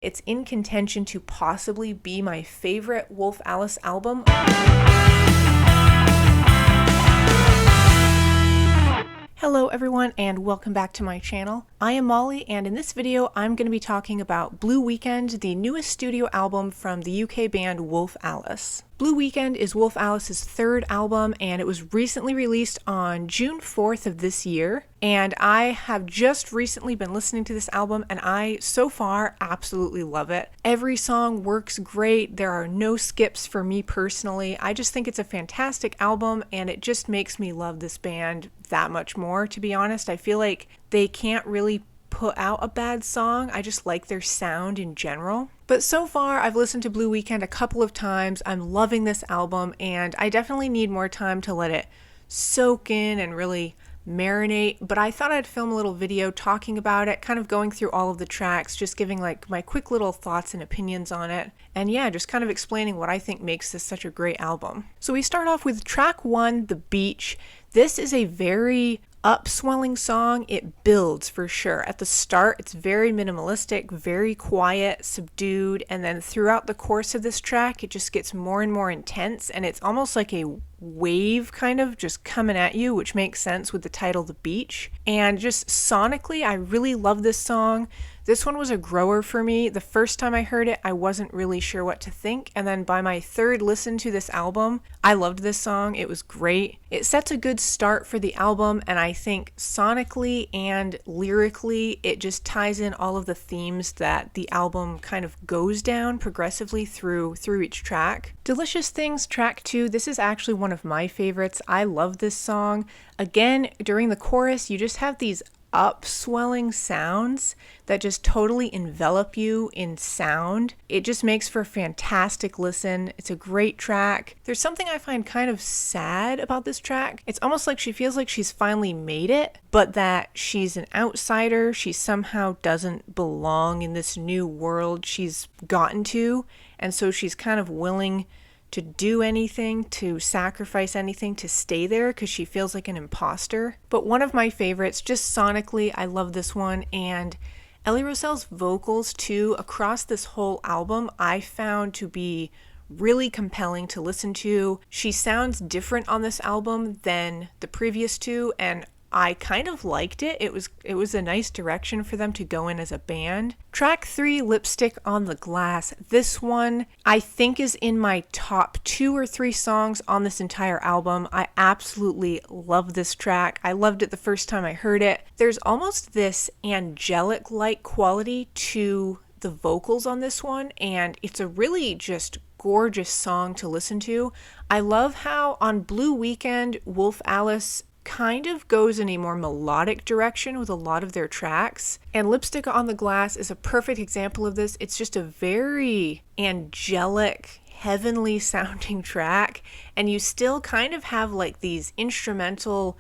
It's in contention to possibly be my favorite Wolf Alice album. Hello everyone and welcome back to my channel. I am Molly and in this video I'm going to be talking about Blue Weekend, the newest studio album from the UK band Wolf Alice. Blue Weekend is Wolf Alice's third album and it was recently released on June 4th of this year. And I have just recently been listening to this album and I, so far, absolutely love it. Every song works great. There are no skips for me personally. I just think it's a fantastic album and it just makes me love this band that much more, to be honest. I feel like they can't really put out a bad song. I just like their sound in general. But so far, I've listened to Blue Weekend a couple of times. I'm loving this album and I definitely need more time to let it soak in and really marinate, but I thought I'd film a little video talking about it, kind of going through all of the tracks, just giving like my quick little thoughts and opinions on it, and yeah, just kind of explaining what I think makes this such a great album. So we start off with track 1, The Beach. This is a very upswelling song. It builds for sure. At the start, it's very minimalistic, very quiet, subdued, and then throughout the course of this track, it just gets more and more intense, and it's almost like a wave kind of just coming at you, which makes sense with the title The Beach. And just sonically, I really love this song. This one was a grower for me. The first time I heard it, I wasn't really sure what to think. And then by my third listen to this album, I loved this song. It was great. It sets a good start for the album. And I think sonically and lyrically, it just ties in all of the themes that the album kind of goes down progressively through each track. Delicious Things, track 2. This is actually one of my favorites. I love this song. Again, during the chorus, you just have these upswelling sounds that just totally envelop you in sound. It just makes for a fantastic listen. It's a great track. There's something I find kind of sad about this track. It's almost like she feels like she's finally made it, but that she's an outsider. She somehow doesn't belong in this new world she's gotten to, and so she's kind of willing to do anything, to sacrifice anything to stay there because she feels like an imposter. But one of my favorites, just sonically, I love this one. And Ellie Roselle's vocals too, across this whole album, I found to be really compelling to listen to. She sounds different on this album than the previous two, and I kind of liked it. It was a nice direction for them to go in as a band. Track 3, Lipstick on the Glass. This one I think is in my top 2 or 3 songs on this entire album. I absolutely love this track. I loved it the first time I heard it. There's almost this angelic-like quality to the vocals on this one, and it's a really just gorgeous song to listen to. I love how on Blue Weekend, Wolf Alice kind of goes in a more melodic direction with a lot of their tracks, and Lipstick on the Glass is a perfect example of this. It's just a very angelic, heavenly sounding track, and you still kind of have like these instrumental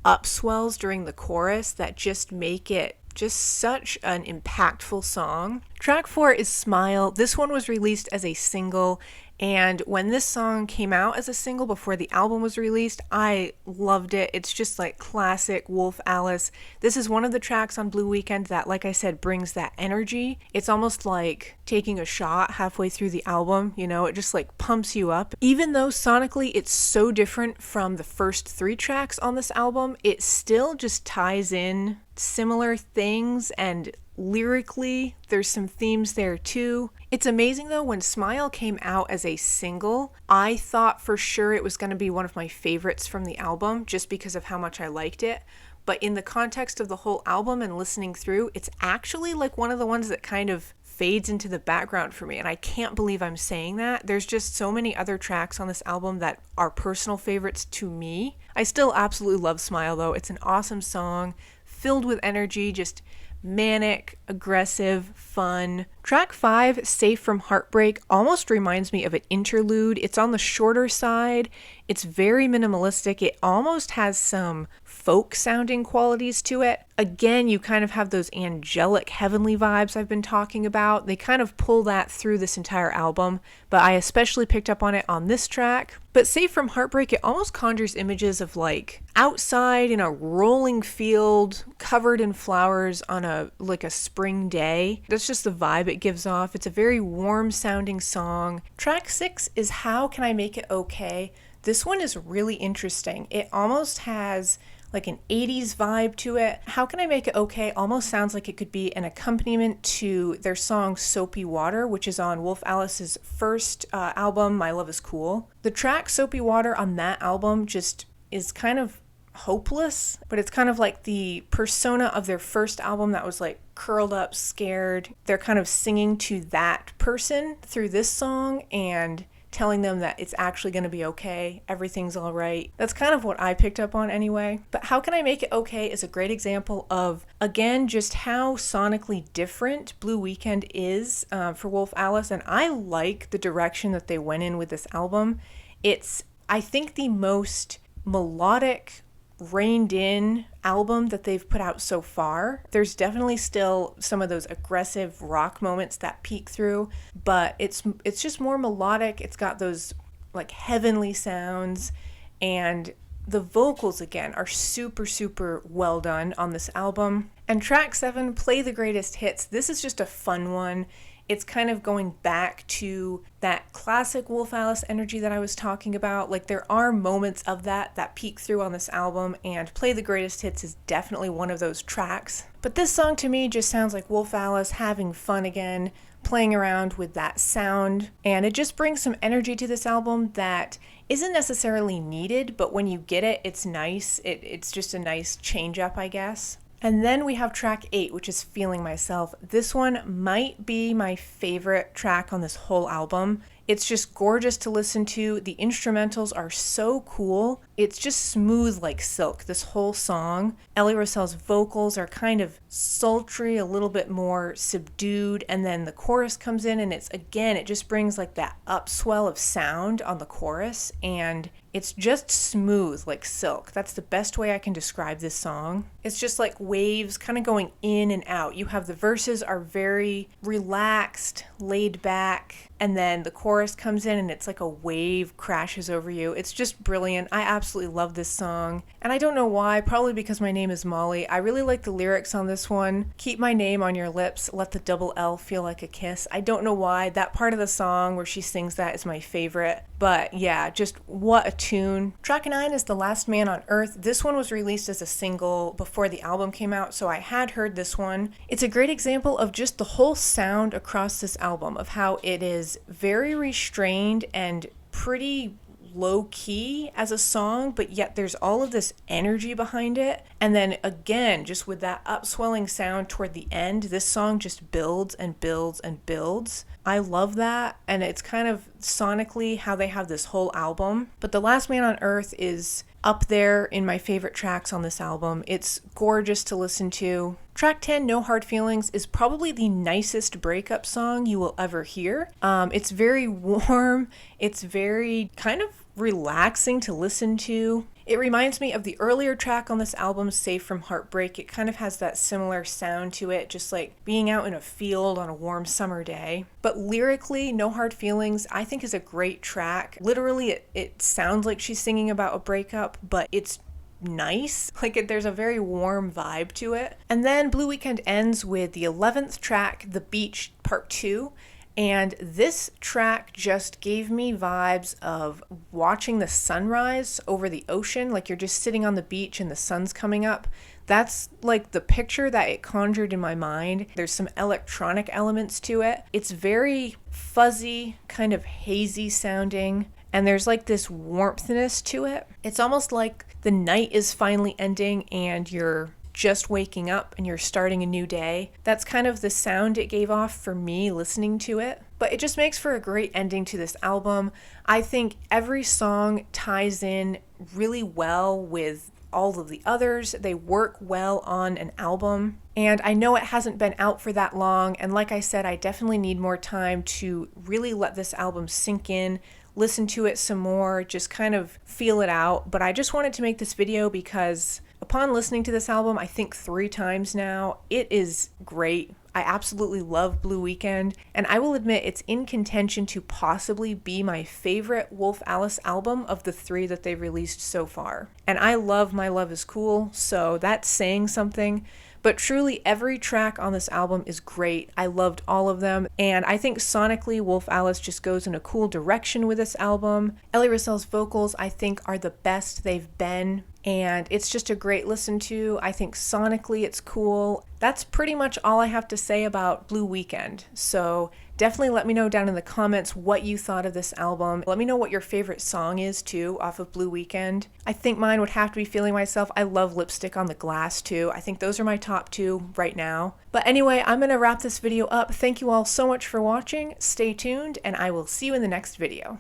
upswells during the chorus that just make it just such an impactful song. Track 4 is Smile. This one was released as a single, and when this song came out as a single before the album was released, I loved it. It's just like classic Wolf Alice. This is one of the tracks on Blue Weekend that, like I said, brings that energy. It's almost like taking a shot halfway through the album, you know, it just like pumps you up. Even though sonically it's so different from the first 3 tracks on this album, it still just ties in similar things, and lyrically there's some themes there too. It's amazing though, when Smile came out as a single, I thought for sure it was going to be one of my favorites from the album just because of how much I liked it. But in the context of the whole album and listening through, it's actually like one of the ones that kind of fades into the background for me, and I can't believe I'm saying that. There's just so many other tracks on this album that are personal favorites to me. I still absolutely love Smile though. It's an awesome song, filled with energy, just manic, aggressive, fun. Track 5, Safe From Heartbreak, almost reminds me of an interlude. It's on the shorter side. It's very minimalistic. It almost has some folk sounding qualities to it. Again, you kind of have those angelic, heavenly vibes I've been talking about. They kind of pull that through this entire album, but I especially picked up on it on this track. But Safe From Heartbreak, it almost conjures images of like outside in a rolling field, covered in flowers on a spring day. That's just the vibe it it gives off. It's a very warm sounding song. Track 6 is How Can I Make It Okay? This one is really interesting. It almost has like an 80s vibe to it. How Can I Make It Okay almost sounds like it could be an accompaniment to their song Soapy Water, which is on Wolf Alice's first album, My Love Is Cool. The track Soapy Water on that album just is kind of hopeless, but it's kind of like the persona of their first album that was like curled up, scared. They're kind of singing to that person through this song and telling them that it's actually going to be okay, everything's all right. That's kind of what I picked up on anyway. But How Can I Make It Okay is a great example of, again, just how sonically different Blue Weekend is for Wolf Alice, and I like the direction that they went in with this album. It's, I think, the most melodic, reined in album that they've put out so far. There's definitely still some of those aggressive rock moments that peek through, but it's just more melodic. It's got those like heavenly sounds, and the vocals again are super well done on this album. And track 7, Play the Greatest Hits. This is just a fun one. It's kind of going back to that classic Wolf Alice energy that I was talking about. Like, there are moments of that peek through on this album, and Play the Greatest Hits is definitely one of those tracks. But this song to me just sounds like Wolf Alice having fun again, playing around with that sound, and it just brings some energy to this album that isn't necessarily needed, but when you get it, it's nice. It's just a nice change up, I guess. And then we have track 8, which is Feeling Myself. This one might be my favorite track on this whole album. It's just gorgeous to listen to. The instrumentals are so cool. It's just smooth like silk, this whole song. Ellie Russell's vocals are kind of sultry, a little bit more subdued, and then the chorus comes in and it just brings like that upswell of sound on the chorus, and it's just smooth like silk. That's the best way I can describe this song. It's just like waves kind of going in and out. You have the verses are very relaxed, laid back, and then the chorus comes in and it's like a wave crashes over you. It's just brilliant. I absolutely love this song. And I don't know why, probably because my name is Molly. I really like the lyrics on this one. Keep my name on your lips, let the double L feel like a kiss. I don't know why. That part of the song where she sings that is my favorite. But yeah, just what a tune. Track 9 is The Last Man on Earth. This one was released as a single before the album came out, so I had heard this one. It's a great example of just the whole sound across this album, of how it is very restrained and pretty low key as a song, but yet there's all of this energy behind it. And then again, just with that upswelling sound toward the end, this song just builds and builds and builds. I love that, and it's kind of sonically how they have this whole album. But The Last Man on Earth is up there in my favorite tracks on this album. It's gorgeous to listen to. Track 10, No Hard Feelings, is probably the nicest breakup song you will ever hear. It's very warm. It's very kind of relaxing to listen to. It reminds me of the earlier track on this album, Safe From Heartbreak. It kind of has that similar sound to it, just like being out in a field on a warm summer day. But lyrically, No Hard Feelings, I think is a great track. Literally, it sounds like she's singing about a breakup, but it's nice. Like, there's a very warm vibe to it. And then Blue Weekend ends with the 11th track, The Beach Part 2. And this track just gave me vibes of watching the sunrise over the ocean, like you're just sitting on the beach and the sun's coming up. That's like the picture that it conjured in my mind. There's some electronic elements to it. It's very fuzzy, kind of hazy sounding, and there's like this warmthness to it. It's almost like the night is finally ending and you're just waking up and you're starting a new day. That's kind of the sound it gave off for me listening to it. But it just makes for a great ending to this album. I think every song ties in really well with all of the others. They work well on an album. And I know it hasn't been out for that long. And like I said, I definitely need more time to really let this album sink in, listen to it some more, just kind of feel it out. But I just wanted to make this video because upon listening to this album, I think 3 times now, it is great. I absolutely love Blue Weekend, and I will admit it's in contention to possibly be my favorite Wolf Alice album of the 3 that they've released so far. And I love My Love Is Cool, so that's saying something. but truly every track on this album is great. I loved all of them, and I think sonically Wolf Alice just goes in a cool direction with this album. Ellie Russell's vocals I think are the best they've been, and it's just a great listen to. I think sonically it's cool. That's pretty much all I have to say about Blue Weekend. So definitely let me know down in the comments what you thought of this album. Let me know what your favorite song is too off of Blue Weekend. I think mine would have to be Feeling Myself. I love Lipstick on the Glass too. I think those are my top two right now. But anyway, I'm gonna wrap this video up. Thank you all so much for watching. Stay tuned, and I will see you in the next video.